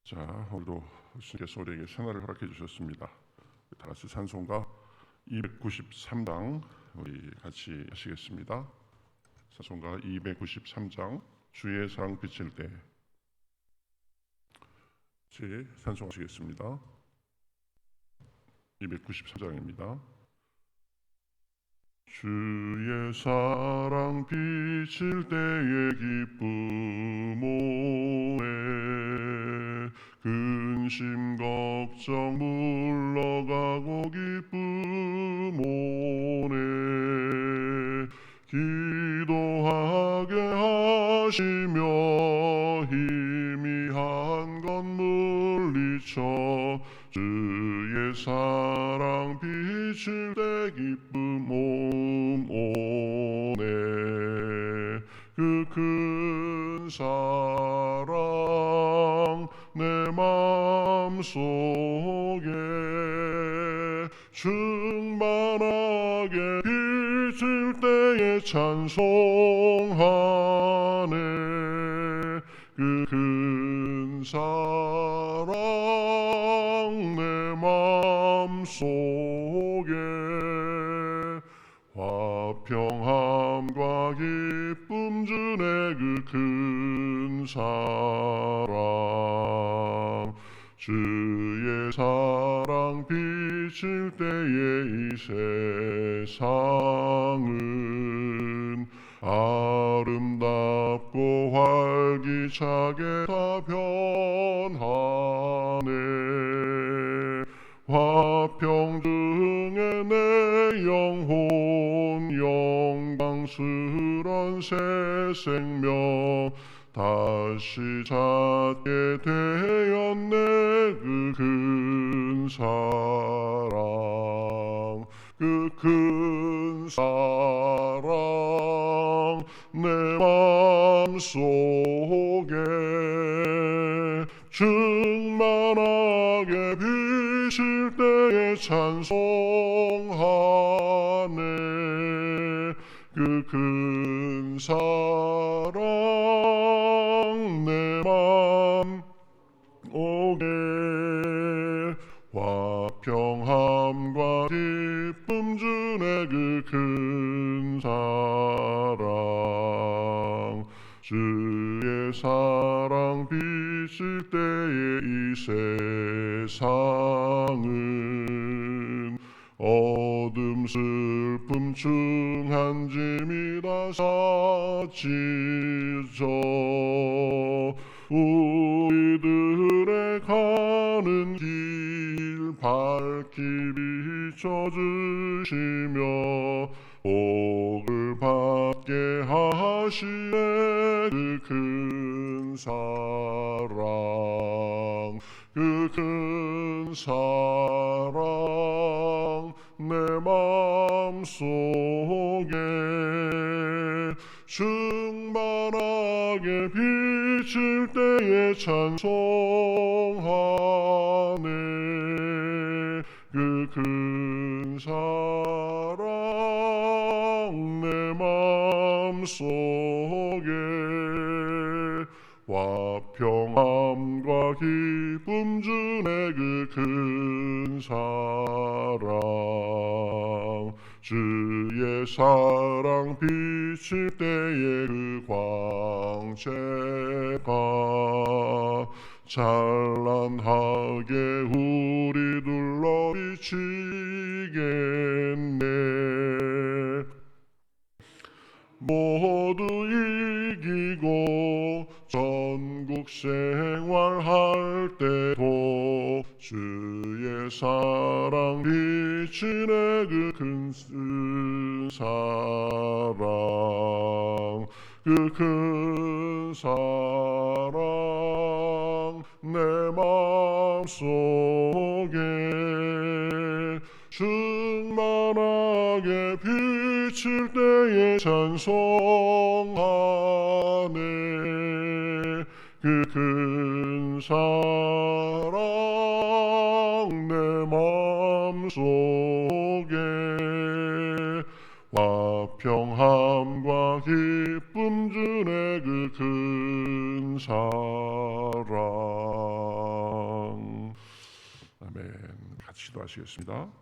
자, 오늘도 주님께서 우리에게 생활을 허락해 주셨습니다. 다 같이 찬송가 293장 우리 같이 하시겠습니다. 찬송가 293장 주의 사랑 비칠 때 찬송하시겠습니다. 293장입니다. 주의 사랑 비칠 때의 기쁨 오네, 근심 걱정 물러가고 기쁨 오네, 기도하게 하시며 희미한 것 물리쳐 주의 사랑 비칠 때 기쁨 오네, 그 큰 사랑 내 맘속에 충만하게 비칠 때에 찬송하네, 그 큰 사랑 내 맘속에 화평함과 기쁨 주네, 그 큰 사랑 주의 사랑 비칠 때에 이 세상은 아름답고 활기차게 다 변하네, 화평 중에 내 영혼 영광스런 새 생명 다시 찾게 되었네, 그 큰 사랑, 그 큰 사랑 내 맘속에 충만하게 비칠 때에 찬송하네, 그 큰 사랑 내 맘속에 화평함과 기쁨 주네, 그 큰 사랑 주의 사랑 비칠 때에 이 세상은 어둠 슬픔 충한 짐이 다 사치져 우리들의 가는 길 밝히 비춰주시며 복을 받게 하시네, 그 큰 사랑, 그 큰 사랑 내 맘속에 충만하게 비칠 때에 찬송하네, 그 큰 사랑 내 맘속에 화평함과 기쁨 주네, 그 큰 사랑 주의 사랑 비칠 때에 그 광채가 찬란하게 우리 둘러 비치겠네, 모두 이기고 전국 생활할 때도 주의 사랑 비치네, 그 큰 사랑, 그 큰 사랑 내 맘속에 충만하게 비칠 때에 찬송하네, 그 큰 사랑 내 맘속에 화평함과 기쁨 주네, 그 큰 사랑 같이 기도하시겠습니다.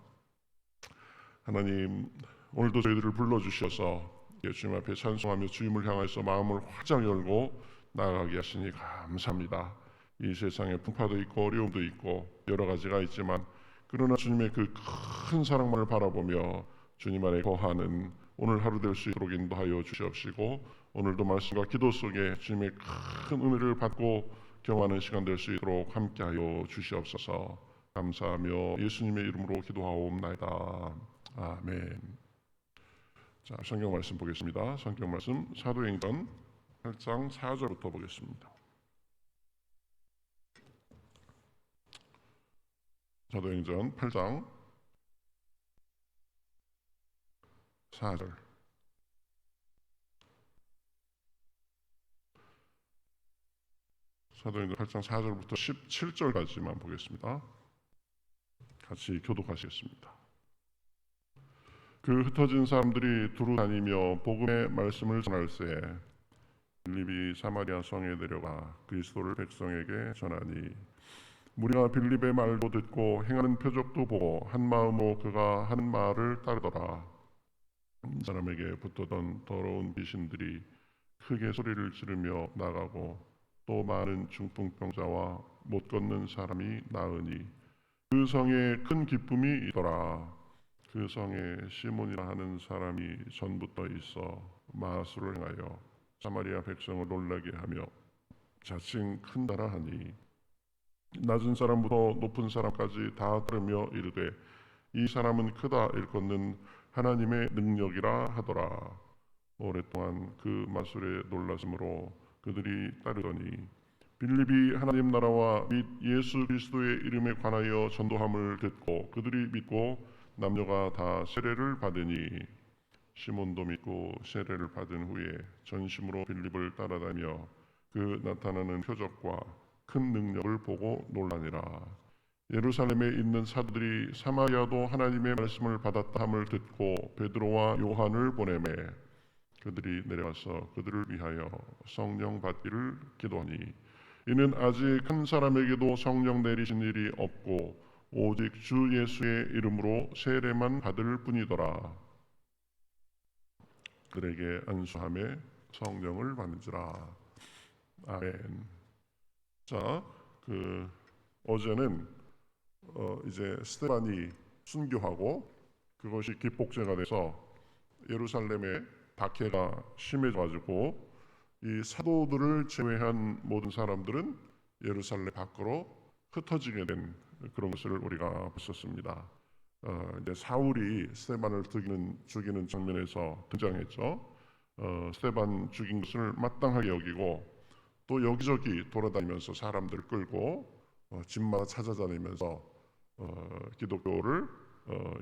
하나님, 오늘도 저희들을 불러주셔서 주님 앞에 찬송하며 주님을 향해서 마음을 활짝 열고 나아가게 하시니 감사합니다. 이 세상에 풍파도 있고 어려움도 있고 여러 가지가 있지만 그러나 주님의 그 큰 사랑만을 바라보며 주님 안에 거하는 오늘 하루 될 수 있도록 인도하여 주시옵시고, 오늘도 말씀과 기도 속에 주님의 큰 은혜를 받고 경험하는 시간 될 수 있도록 함께하여 주시옵소서. 감사하며 예수님의 이름으로 기도하옵나이다. 아멘. 자, 성경 말씀 보겠습니다. 성경 말씀 사도행전 8장 4절부터 보겠습니다. 사도행전 8장 4절. 사도행전 8장 4절부터 17절까지만 보겠습니다. 같이 교독하시겠습니다. 그 흩어진 사람들이 두루 다니며 복음의 말씀을 전할새 빌립이 사마리아 성에 내려가 그리스도를 백성에게 전하니, 무리가 빌립의 말도 듣고 행하는 표적도 보고 한 마음으로 그가 하는 말을 따르더라. 사람에게 붙었던 더러운 귀신들이 크게 소리를 지르며 나가고 또 많은 중풍병자와 못 걷는 사람이 나으니 그 성에 큰 기쁨이 있더라. 그 성에 시몬이라 하는 사람이 전부터 있어 마술을 행하여 사마리아 백성을 놀라게 하며 자칭 큰 나라 하니, 낮은 사람부터 높은 사람까지 다 따르며 이르되 이 사람은 크다 일컫는 하나님의 능력이라 하더라. 오랫동안 그 마술에 놀랐으므로 그들이 따르더니 빌립이 하나님 나라와 및 예수 그리스도의 이름에 관하여 전도함을 듣고 그들이 믿고 남녀가 다 세례를 받으니, 시몬도 믿고 세례를 받은 후에 전심으로 빌립을 따라다니며 그 나타나는 표적과 큰 능력을 보고 놀라니라. 예루살렘에 있는 사도들이 사마리아도 하나님의 말씀을 받았다 함을 듣고 베드로와 요한을 보내매 그들이 내려와서 그들을 위하여 성령 받기를 기도하니, 이는 아직 한 사람에게도 성령 내리신 일이 없고 오직 주 예수의 이름으로 세례만 받을 뿐이더라. 그들에게 안수하며 성령을 받는지라. 아멘. 자, 어제는 이제 스데반이 순교하고 그것이 기폭제가 돼서 예루살렘에 박해가 심해져가지고 이 사도들을 제외한 모든 사람들은 예루살렘 밖으로 흩어지게 된 그런 것을 우리가 봤었습니다. 이제 사울이 스데반을 죽이는 장면에서 등장했죠. 스데반 죽인 것을 마땅하게 여기고 또 여기저기 돌아다니면서 사람들을 끌고 집마다 찾아다니면서 기독교를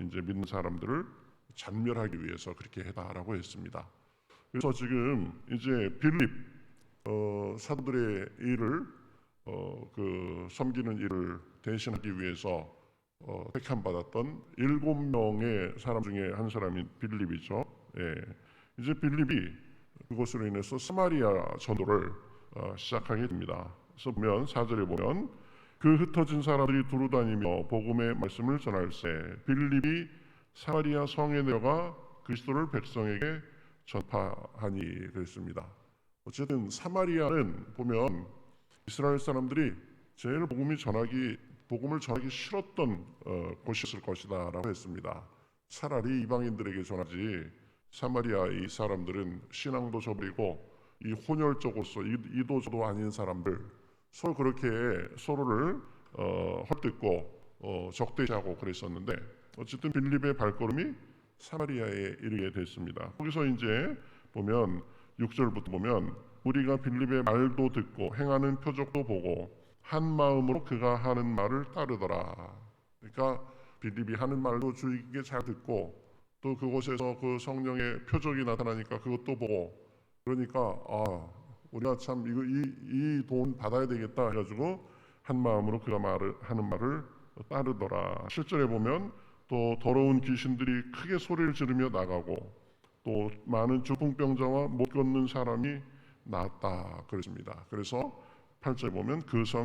이제 믿는 사람들을 잔멸하기 위해서 그렇게 해다라고 했습니다. 그래서 지금 이제 빌립 사도들의 일을 섬기는 일을 대신하기 위해서 택함 받았던 7명의 사람 중에 한 사람인 빌립이죠. 예. 이제 빌립이 그것으로 인해서 사마리아 전도를 시작하게 됩니다. 그래서 보면 4절에 보면 그 흩어진 사람들이 두루 다니며 복음의 말씀을 전할새 빌립이 사마리아 성에 내려가 그리스도를 백성에게 전파하니 그랬습니다. 어쨌든 사마리아는 보면 이스라엘 사람들이 제일 복음을 전하기 싫었던 곳이었을 것이다라고 했습니다. 차라리 이방인들에게 전하지 사마리아의 사람들은 신앙도 저버리고 이 혼혈적으로서 이도저도 아닌 사람들 서로 그렇게 서로를 헐뜯고 적대시하고 그랬었는데, 어쨌든 빌립의 발걸음이 사마리아에 이르게 됐습니다. 거기서 이제 보면 6절부터 보면 우리가 빌립의 말도 듣고 행하는 표적도 보고 한 마음으로 그가 하는 말을 따르더라. 그러니까 빌립이 하는 말도 주의깊게 잘 듣고 또 그곳에서 그 성령의 표적이 나타나니까 그것도 보고, 그러니까 우리가 참 이 돈 받아야 되겠다 해가지고 한 마음으로 그가 하는 말을 따르더라. 실절에 보면 또 더러운 귀신들이 크게 소리를 지르며 나가고 또 많은 중풍병자와 못 걷는 사람이 나았다 그랬습니다. 그래서 8절에 보면 그 성에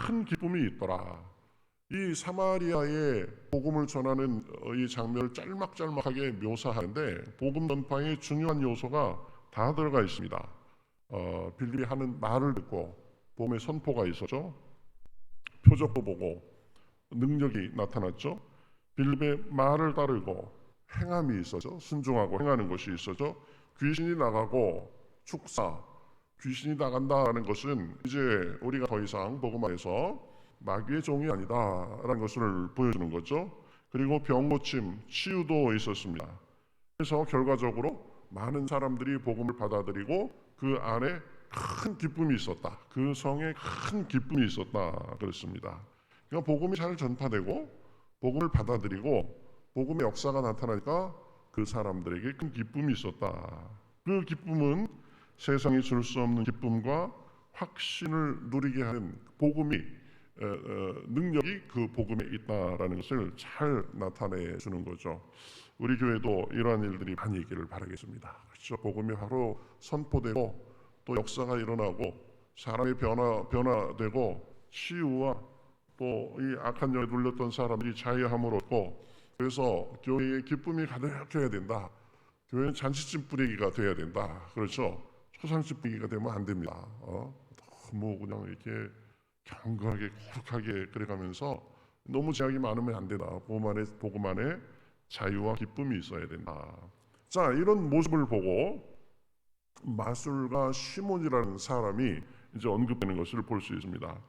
큰 기쁨이 있더라. 이 사마리아의 복음을 전하는 이 장면을 짤막짤막하게 묘사하는데 복음 전파의 중요한 요소가 다 들어가 있습니다. 빌립이 하는 말을 듣고 복음의 선포가 있었죠. 표적도 보고 능력이 나타났죠. 빌립의 말을 따르고 행함이 있었죠. 순종하고 행하는 것이 있었죠. 귀신이 나가고 축사, 귀신이 나간다는 것은 이제 우리가 더 이상 복음 안에서 마귀의 종이 아니다라는 것을 보여주는 거죠. 그리고 병 고침, 치유도 있었습니다. 그래서 결과적으로 많은 사람들이 복음을 받아들이고 그 안에 큰 기쁨이 있었다. 그 성에 큰 기쁨이 있었다 그랬습니다. 그러니까 복음이 잘 전파되고 복음을 받아들이고 복음의 역사가 나타나니까 그 사람들에게 큰 기쁨이 있었다. 그 기쁨은 세상이 줄 수 없는 기쁨과 확신을 누리게 하는 복음이 능력이 그 복음에 있다라는 것을 잘 나타내 주는 거죠. 우리 교회도 이러한 일들이 많이 있기를 바라겠습니다. 그렇죠? 복음이 바로 선포되고 또 역사가 일어나고 사람이 변화되고 치유와 또 이 악한 영에 눌렸던 사람들이 자유함을 얻고 그래서 교회에 기쁨이 가득해야 된다. 교회는 잔치집 뿌리기가 돼야 된다. 그렇죠? 초상집 뿌리기가 되면 안 됩니다. 너무 그냥 이렇게 경건하게 거룩하게 그래가면서 너무 제약이 많으면 안 된다. 복음 안에 자유와 기쁨이 있어야 된다. 자, 이런 모습을 보고 마술가 시몬이라는 사람이 이제 언급되는 것을 볼 수 있습니다.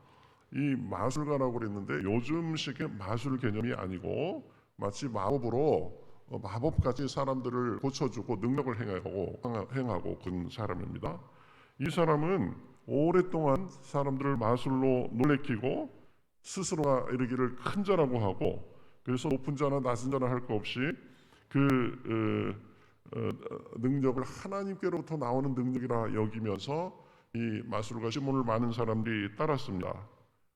이 마술가라고 그랬는데 요즘식의 마술 개념이 아니고 마치 마법으로 마법같이 사람들을 고쳐주고 능력을 행하고 그런 사람입니다. 이 사람은 오랫동안 사람들을 마술로 놀래키고 스스로가 이르기를 큰 자라고 하고 그래서 높은 자나 낮은 자나 할 것 없이 그 능력을 하나님께로부터 나오는 능력이라 여기면서 이 마술가 시몬을 많은 사람들이 따랐습니다.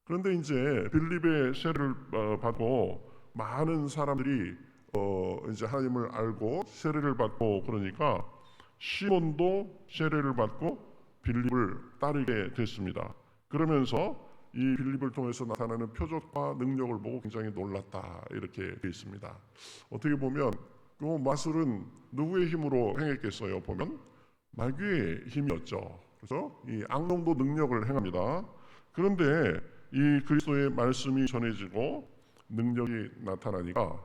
그런데 이제 빌립의 세례를 받고 많은 사람들이 이제 하나님을 알고 세례를 받고 그러니까 시몬도 세례를 받고 빌립을 따르게 됐습니다. 그러면서 이 빌립을 통해서 나타나는 표적과 능력을 보고 굉장히 놀랐다 이렇게 되어 있습니다. 어떻게 보면 그 마술은 누구의 힘으로 행했겠어요? 보면 마귀의 힘이었죠. 그래서 이 악령도 능력을 행합니다. 그런데 이 그리스도의 말씀이 전해지고 능력이 나타나니까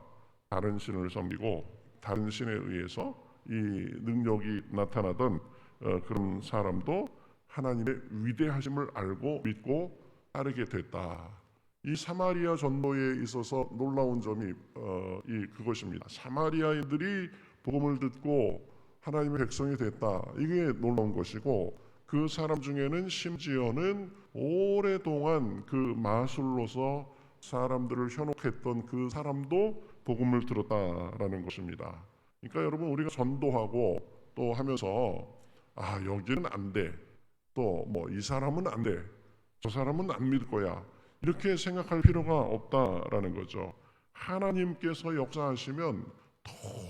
다른 신을 섬기고 다른 신에 의해서 이 능력이 나타나던 그런 사람도 하나님의 위대하심을 알고 믿고 따르게 됐다. 이 사마리아 전도에 있어서 놀라운 점이 그것입니다. 사마리아인들이 복음을 듣고 하나님의 백성이 됐다. 이게 놀라운 것이고 그 사람 중에는 심지어는 오랫동안 그 마술로서 사람들을 현혹했던 그 사람도 복음을 들었다라는 것입니다. 그러니까 여러분 우리가 전도하고 또 하면서 여기는 안 돼. 또 뭐 이 사람은 안 돼. 저 사람은 안 믿을 거야. 이렇게 생각할 필요가 없다라는 거죠. 하나님께서 역사하시면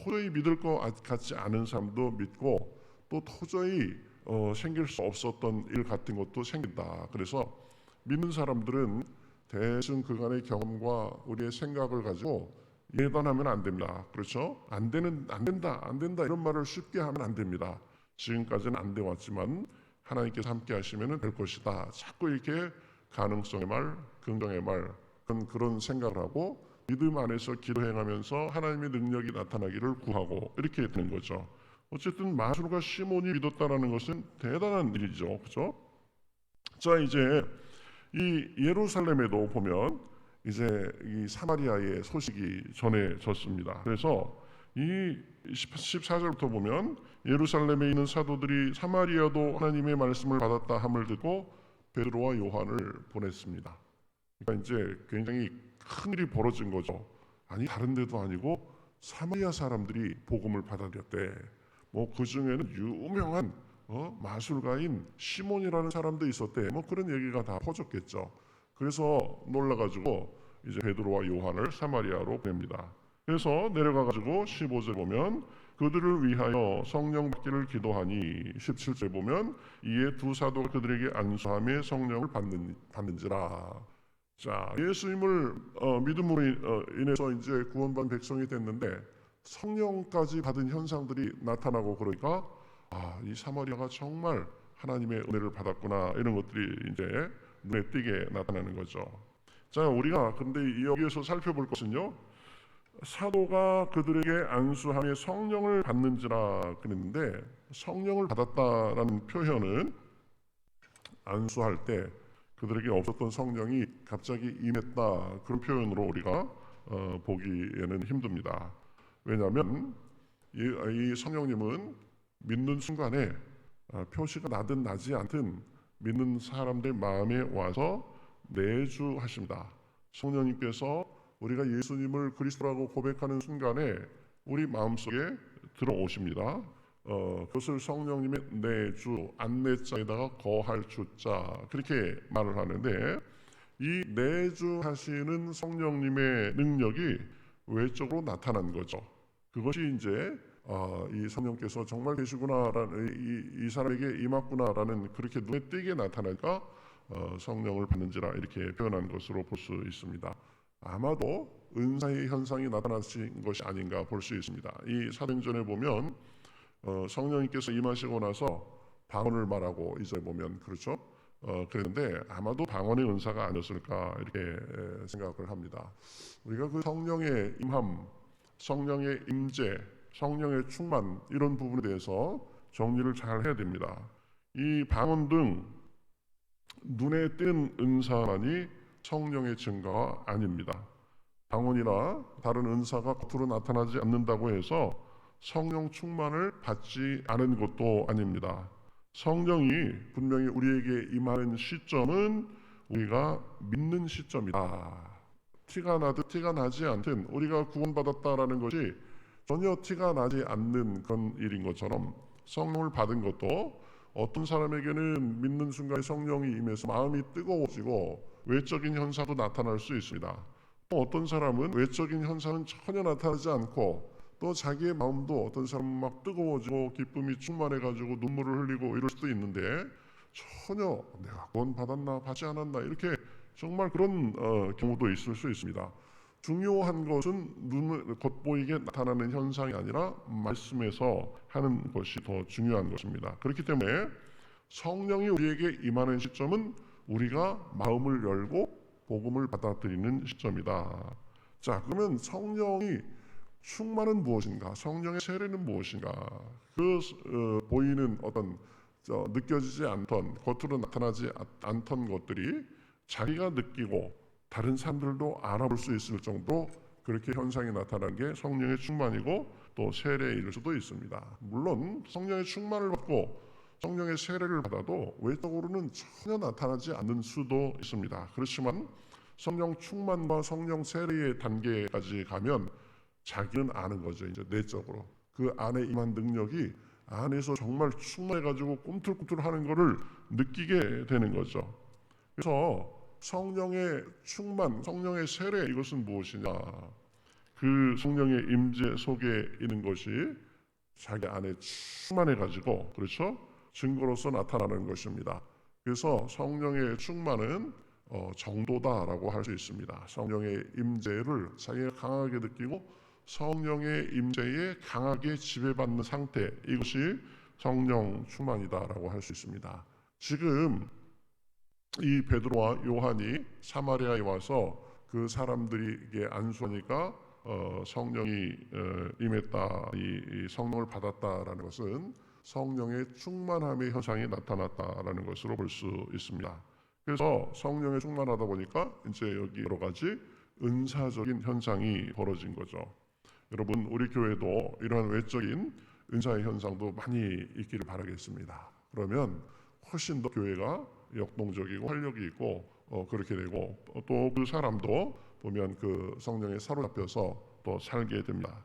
도저히 믿을 것 같지 않은 사람도 믿고 또 도저히 생길 수 없었던 일 같은 것도 생긴다. 그래서 믿는 사람들은 대충 그간의 경험과 우리의 생각을 가지고 예단하면 안 됩니다. 그렇죠? 안 된다 이런 말을 쉽게 하면 안 됩니다. 지금까지는 안 돼 왔지만 하나님께서 함께 하시면 될 것이다. 자꾸 이렇게 가능성의 말, 긍정의 말 그런 생각을 하고 믿음 안에서 기도 행하면서 하나님의 능력이 나타나기를 구하고 이렇게 되는 거죠. 어쨌든 마술가 시몬이 믿었다라는 것은 대단한 일이죠. 그렇죠? 자, 이제 이 예루살렘에도 보면 이제 이 사마리아의 소식이 전해졌습니다. 그래서 이 14절부터 보면 예루살렘에 있는 사도들이 사마리아도 하나님의 말씀을 받았다 함을 듣고 베드로와 요한을 보냈습니다. 그러니까 이제 굉장히 큰 일이 벌어진 거죠. 아니 다른 데도 아니고 사마리아 사람들이 복음을 받아들였대. 뭐 그 중에는 유명한 마술가인 시몬이라는 사람도 있었대. 뭐 그런 얘기가 다 퍼졌겠죠. 그래서 놀라가지고 이제 베드로와 요한을 사마리아로 보냅니다. 그래서 내려가가지고 15절 보면 그들을 위하여 성령 받기를 기도하니 17절 보면 이에 두 사도가 그들에게 안수함에 성령을 받는지라. 자, 예수님을 믿음으로 인해서 이제 구원받은 백성이 됐는데 성령까지 받은 현상들이 나타나고 그러니까 이 사마리아가 정말 하나님의 은혜를 받았구나 이런 것들이 이제 눈에 띄게 나타나는 거죠. 자, 우리가 근데 여기에서 살펴볼 것은요, 사도가 그들에게 안수함에 성령을 받는지라 그랬는데 성령을 받았다라는 표현은 안수할 때 그들에게 없었던 성령이 갑자기 임했다 그런 표현으로 우리가 보기에는 힘듭니다. 왜냐하면 이 성령님은 믿는 순간에 표시가 나든 나지 않든 믿는 사람들 마음에 와서 내주하십니다. 성령님께서 우리가 예수님을 그리스도라고 고백하는 순간에 우리 마음속에 들어오십니다. 그것을 성령님의 내주, 안내자에다가 거할 주자 그렇게 말을 하는데 이 내주하시는 성령님의 능력이 외적으로 나타난 거죠. 그것이 이제 이 성령께서 정말 계시구나라는 이 사람에게 임했구나라는 그렇게 눈에 띄게 나타나니까 성령을 받는지라 이렇게 표현한 것으로 볼 수 있습니다. 아마도 은사의 현상이 나타나신 것이 아닌가 볼 수 있습니다. 이 사도행전에 보면 성령님께서 임하시고 나서 방언을 말하고 이제 보면 그렇죠. 그런데 아마도 방언의 은사가 아니었을까 이렇게 생각을 합니다. 우리가 그 성령의 임함, 성령의 임재, 성령의 충만 이런 부분에 대해서 정리를 잘 해야 됩니다. 이 방언 등 눈에 띄는 은사만이 성령의 증거가 아닙니다. 방언이나 다른 은사가 겉으로 나타나지 않는다고 해서 성령 충만을 받지 않은 것도 아닙니다. 성령이 분명히 우리에게 임하는 시점은 우리가 믿는 시점이다. 티가 나듯 티가 나지 않든 우리가 구원받았다라는 것이 전혀 티가 나지 않는 그런 일인 것처럼 성령을 받은 것도 어떤 사람에게는 믿는 순간에 성령이 임해서 마음이 뜨거워지고 외적인 현상도 나타날 수 있습니다. 또 어떤 사람은 외적인 현상은 전혀 나타나지 않고 또 자기의 마음도 어떤 사람은 막 뜨거워지고 기쁨이 충만해가지고 눈물을 흘리고 이럴 수도 있는데 전혀 내가 구원 받았나 받지 않았나 이렇게 정말 그런 경우도 있을 수 있습니다. 중요한 것은 눈을 겉보이게 나타나는 현상이 아니라 말씀에서 하는 것이 더 중요한 것입니다. 그렇기 때문에 성령이 우리에게 임하는 시점은 우리가 마음을 열고 복음을 받아들이는 시점이다. 자, 그러면 성령이 충만은 무엇인가? 성령의 세례는 무엇인가? 보이는 어떤 느껴지지 않던 겉으로 나타나지 않던 것들이 자기가 느끼고 다른 사람들도 알아볼 수 있을 정도로 그렇게 현상이 나타난 게 성령의 충만이고 또 세례일 수도 있습니다. 물론 성령의 충만을 받고 성령의 세례를 받아도 외적으로는 전혀 나타나지 않는 수도 있습니다. 그렇지만 성령 충만과 성령 세례의 단계까지 가면 자기는 아는 거죠. 이제 내적으로 그 안에 임한 능력이 안에서 정말 충만해가지고 꿈틀꿈틀하는 것을 느끼게 되는 거죠. 그래서 성령의 충만, 성령의 세례 이것은 무엇이냐? 그 성령의 임재 속에 있는 것이 자기 안에 충만해가지고 그렇죠? 증거로서 나타나는 것입니다. 그래서 성령의 충만은 정도다라고 할 수 있습니다. 성령의 임재를 자기가 강하게 느끼고 성령의 임재에 강하게 지배받는 상태 이것이 성령 충만이다라고 할 수 있습니다. 지금 이 베드로와 요한이 사마리아에 와서 그 사람들에게 안수하니까 성령이 임했다, 이 성령을 받았다라는 것은 성령의 충만함의 현상이 나타났다라는 것으로 볼 수 있습니다. 그래서 성령에 충만하다 보니까 이제 여기 여러 가지 은사적인 현상이 벌어진 거죠. 여러분 우리 교회도 이러한 외적인 은사의 현상도 많이 있기를 바라겠습니다. 그러면 훨씬 더 교회가 역동적이고 활력이 있고 그렇게 되고 또 그 사람도 보면 그 성령에 사로잡혀서 또 살게 됩니다.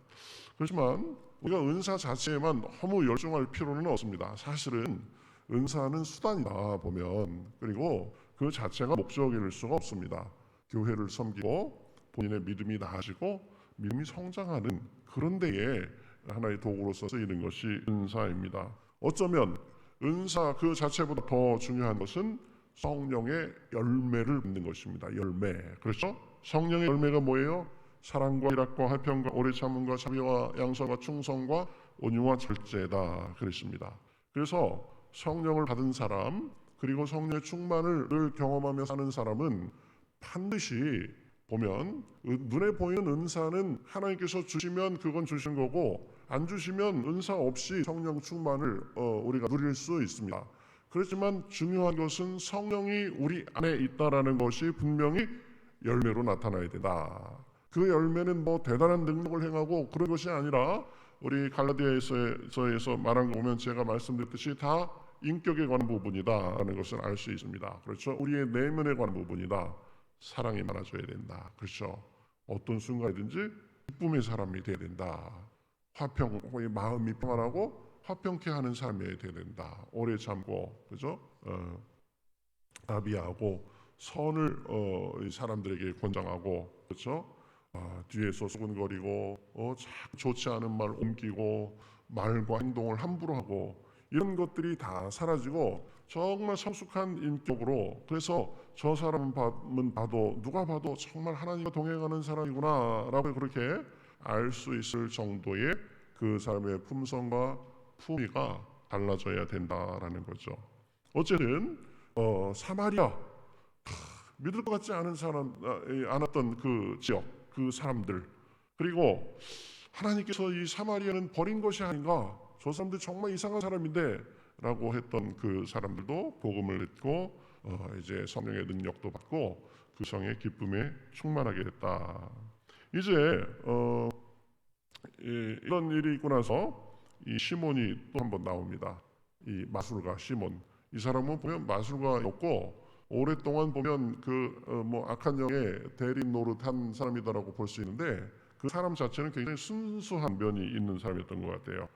그렇지만 우리가 은사 자체에만 너무 열중할 필요는 없습니다. 사실은 은사는 수단이다 보면 그리고 그 자체가 목적일 수가 없습니다. 교회를 섬기고 본인의 믿음이 나아지고 믿음이 성장하는 그런 데에 하나의 도구로서 쓰이는 것이 은사입니다. 어쩌면 은사 그 자체보다 더 중요한 것은 성령의 열매를 맺는 것입니다. 열매. 그렇죠? 성령의 열매가 뭐예요? 사랑과 희락과 화평과 오래 참음과 자비와 양선과 충성과 온유와 절제다 그랬습니다. 그래서 성령을 받은 사람, 그리고 성령의 충만을 늘 경험하며 사는 사람은 반드시 보면 눈에 보이는 은사는 하나님께서 주시면 그건 주신 거고, 안 주시면 은사 없이 성령 충만을 우리가 누릴 수 있습니다. 그렇지만 중요한 것은 성령이 우리 안에 있다라는 것이 분명히 열매로 나타나야 된다. 그 열매는 뭐 대단한 능력을 행하고 그런 것이 아니라, 우리 갈라디아서에서 말한 거 보면 제가 말씀드렸듯이 다 인격에 관한 부분이다라는 것을 알 수 있습니다. 그렇죠? 우리의 내면에 관한 부분이다. 사랑이 많아져야 된다. 그렇죠? 어떤 순간이든지 기쁨의 사람이 돼야 된다. 마음이 평안하고 화평케 하는 삶이 돼야 된다. 오래 참고, 그죠? 아비하고 선을 사람들에게 권장하고, 그렇죠? 뒤에서 수군거리고 좋지 않은 말 옮기고 말과 행동을 함부로 하고, 이런 것들이 다 사라지고 정말 성숙한 인격으로, 그래서 저 사람은 봐도 누가 봐도 정말 하나님과 동행하는 사람이구나 라고 그렇게 알 수 있을 정도의 그 사람의 품성과 품위가 달라져야 된다라는 거죠. 어쨌든 사마리아, 믿을 것 같지 않았던 그 지역, 그 사람들, 그리고 하나님께서 이 사마리아는 버린 것이 아닌가, 저 사람들 정말 이상한 사람인데 라고 했던 그 사람들도 복음을 듣고 이제 성령의 능력도 받고 그 성의 기쁨에 충만하게 됐다. 이제 이런 일이 있고 나서 이 시몬이 또 한 번 나옵니다. 이 마술가 시몬, 이 사람은 보면 마술가였고 오랫동안 보면 뭐 악한 영의 대리 노릇한 사람이다라고 볼 수 있는데, 그 사람 자체는 굉장히 순수한 면이 있는 사람이었던 것 같아요.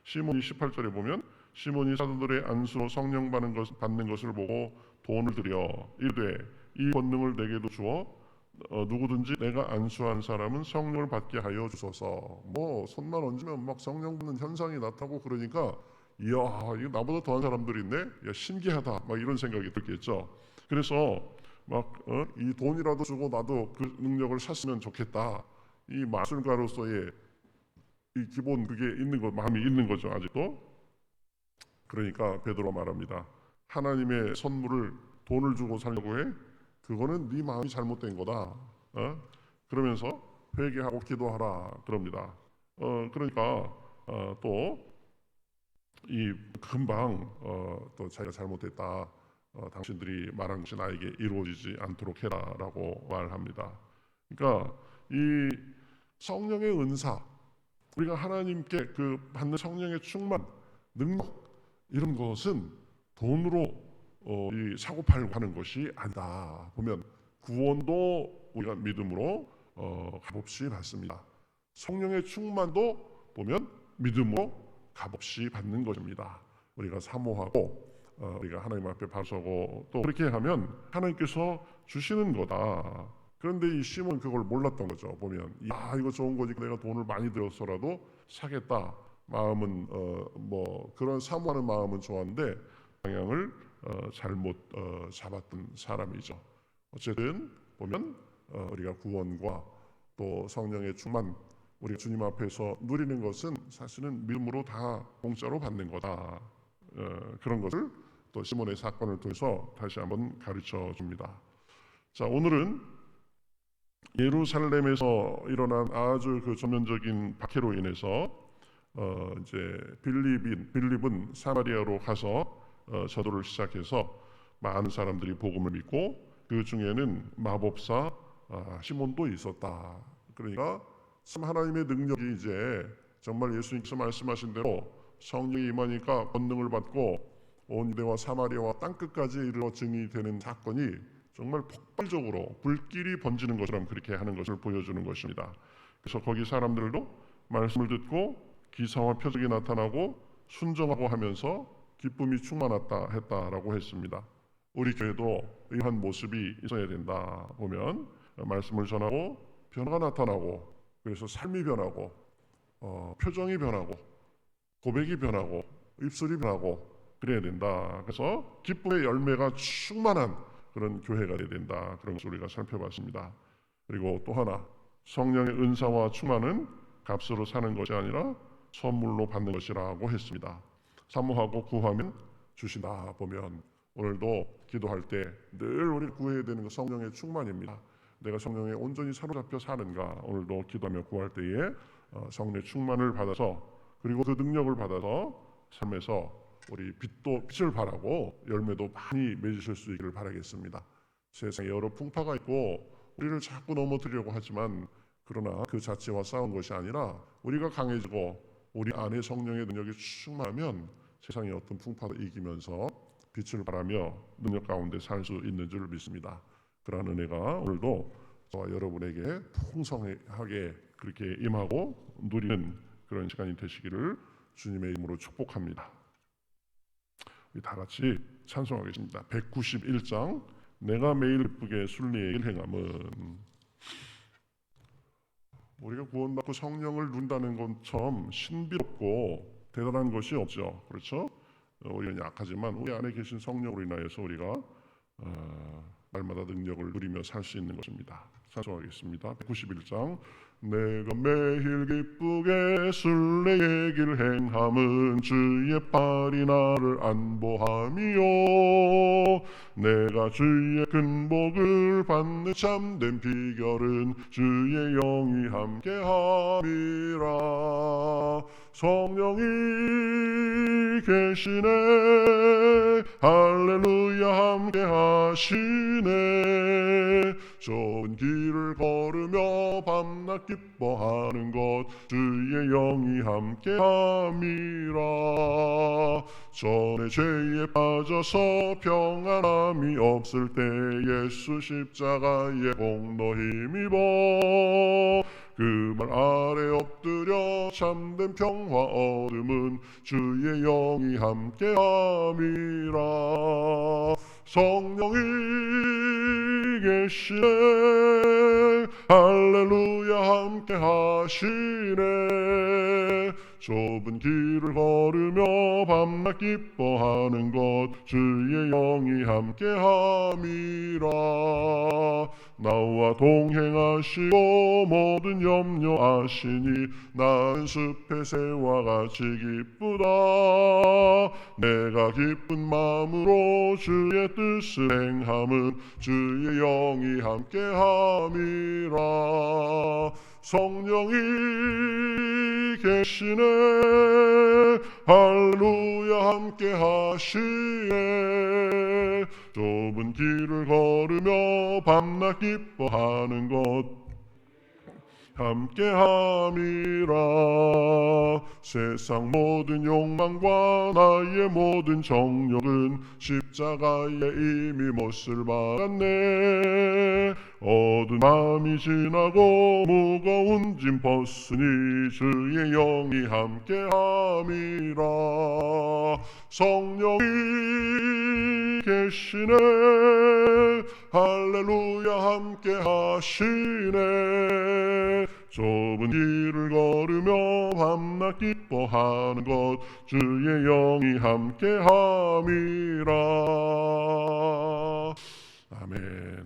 시몬이 18절에 보면, 시몬이 사도들의 안수로 성령 받는 것을 보고 돈을 들여 이르되 이 권능을 내게도 주어 누구든지 내가 안수한 사람은 성령을 받게 하여 주소서. 뭐 손만 얹으면 막 성령 받는 현상이 나타나고, 그러니까 이야, 이거 나보다 더한 사람들이 있네, 야 신기하다, 막 이런 생각이 들겠죠. 그래서 막 이 돈이라도 주고 나도 그 능력을 샀으면 좋겠다. 이 마술가로서의 이 기본 그게 있는 거, 마음이 있는 거죠, 아직도. 그러니까 베드로가 말합니다. 하나님의 선물을 돈을 주고 살려고 해? 그거는 네 마음이 잘못된 거다. 그러면서 회개하고 기도하라 그럽니다. 그러니까 또 이 금방 또 자기가 잘못했다, 당신들이 말한 것이 나에게 이루어지지 않도록 해라라고 말합니다. 그러니까 이 성령의 은사, 우리가 하나님께 그 받는 성령의 충만, 능력, 이런 것은 돈으로 이 사고 팔고 하는 것이 아니다. 보면 구원도 우리가 믿음으로 값없이 받습니다. 성령의 충만도 보면 믿음으로 값없이 받는 것입니다. 우리가 사모하고 우리가 하나님 앞에 바서고 또 그렇게 하면 하나님께서 주시는 거다. 그런데 이 시몬은 그걸 몰랐던 거죠. 보면 이거 좋은 거니까 내가 돈을 많이 들여서라도 사겠다. 마음은 뭐 그런 사모하는 마음은 좋았는데 방향을 잘못 잡았던 사람이죠. 어쨌든 보면 우리가 구원과 또 성령의 충만, 우리 주님 앞에서 누리는 것은 사실은 믿음으로 다 공짜로 받는 거다. 그런 것을 또 시몬의 사건을 통해서 다시 한번 가르쳐 줍니다. 자, 오늘은 예루살렘에서 일어난 아주 그 전면적인 박해로 인해서 이제 빌립은 사마리아로 가서 전도를 시작해서 많은 사람들이 복음을 믿고, 그 중에는 마법사 시몬도 있었다. 그러니까 참 하나님의 능력이 이제 정말 예수님께서 말씀하신 대로 성령이 임하니까 권능을 받고 온 유대와 사마리아와 땅끝까지 이르러 증이 되는 사건이 정말 폭발적으로 불길이 번지는 것처럼 그렇게 하는 것을 보여주는 것입니다. 그래서 거기 사람들도 말씀을 듣고 기사와 표적이 나타나고 순종하고 하면서 기쁨이 충만했다 했다라고 했습니다. 우리 교회도 이러한 모습이 있어야 된다. 보면 말씀을 전하고 변화가 나타나고, 그래서 삶이 변하고 표정이 변하고 고백이 변하고 입술이 변하고 그래야 된다. 그래서 기쁨의 열매가 충만한 그런 교회가 돼야 된다. 그런 것을 우리가 살펴봤습니다. 그리고 또 하나, 성령의 은사와 충만은 값으로 사는 것이 아니라 선물로 받는 것이라고 했습니다. 사모하고 구하면 주신다 보면 오늘도 기도할 때 늘 우리 구해야 되는 것 성령의 충만입니다. 내가 성령에 온전히 사로잡혀 사는가. 오늘도 기도하며 구할 때에 성령의 충만을 받아서, 그리고 그 능력을 받아서 삶에서 우리 빛을 발하고 열매도 많이 맺으실 수 있기를 바라겠습니다. 세상에 여러 풍파가 있고 우리를 자꾸 넘어뜨리려고 하지만, 그러나 그 자체와 싸운 것이 아니라 우리가 강해지고 우리 안에 성령의 능력이 충만하면 세상의 어떤 풍파도 이기면서 빛을 발하며 능력 가운데 살 수 있는 줄 믿습니다. 그러한 은혜가 오늘도 저와 여러분에게 풍성하게 그렇게 임하고 누리는 그런 시간이 되시기를 주님의 이름으로 축복합니다. 우리 다 같이 찬송하겠습니다. 191장 내가 매일 기쁘게 순리의 일 행함은. 우리가 구원받고 성령을 누린다는 것처럼 신비롭고 대단한 것이 없죠. 그렇죠? 우리는 약하지만 우리 안에 계신 성령으로 인하여서 우리가 날마다 능력을 누리며 살 수 있는 것입니다. 찬송하겠습니다. 191장 내가 매일 기쁘게 순례의 길 행함은 주의 팔이 나를 안보함이요 내가 주의 큰 복을 받는 참된 비결은 주의 영이 함께함이라. 성령이 계시네 할렐루야 함께하시네. 좁은 길을 걸으며 밤낮 기뻐하는 것 주의 영이 함께함이라. 전에 죄에 빠져서 평안함이 없을 때 예수 십자가의 공로 힘입어 그 말 아래 엎드려 참된 평화 얻음은 주의 영이 함께함이라. 성령이 계시네 할렐루야 함께하시네. 좁은 길을 걸으며 밤낮 기뻐하는 것 주의 영이 함께함이라. 나와 동행하시고 모든 염려 아시니 나는 숲의 새와 같이 기쁘다. 내가 기쁜 마음으로 주의 뜻을 행함은 주의 영이 함께함이라. 성령이 계시네 할렐루야 함께하시네. 좁은 길을 걸으며 밤낮 기뻐하는 것 함께함이라. 세상 모든 욕망과 나의 모든 정욕은 십자가에 이미 못을 박았네. 어두운 밤이 지나고 무거운 짐 벗으니 주의 영이 함께함이라. 성령이 계시네 할렐루야 함께하시네. 좁은 길을 걸으며 밤낮 기뻐하는 것 주의 영이 함께함이라. 아멘.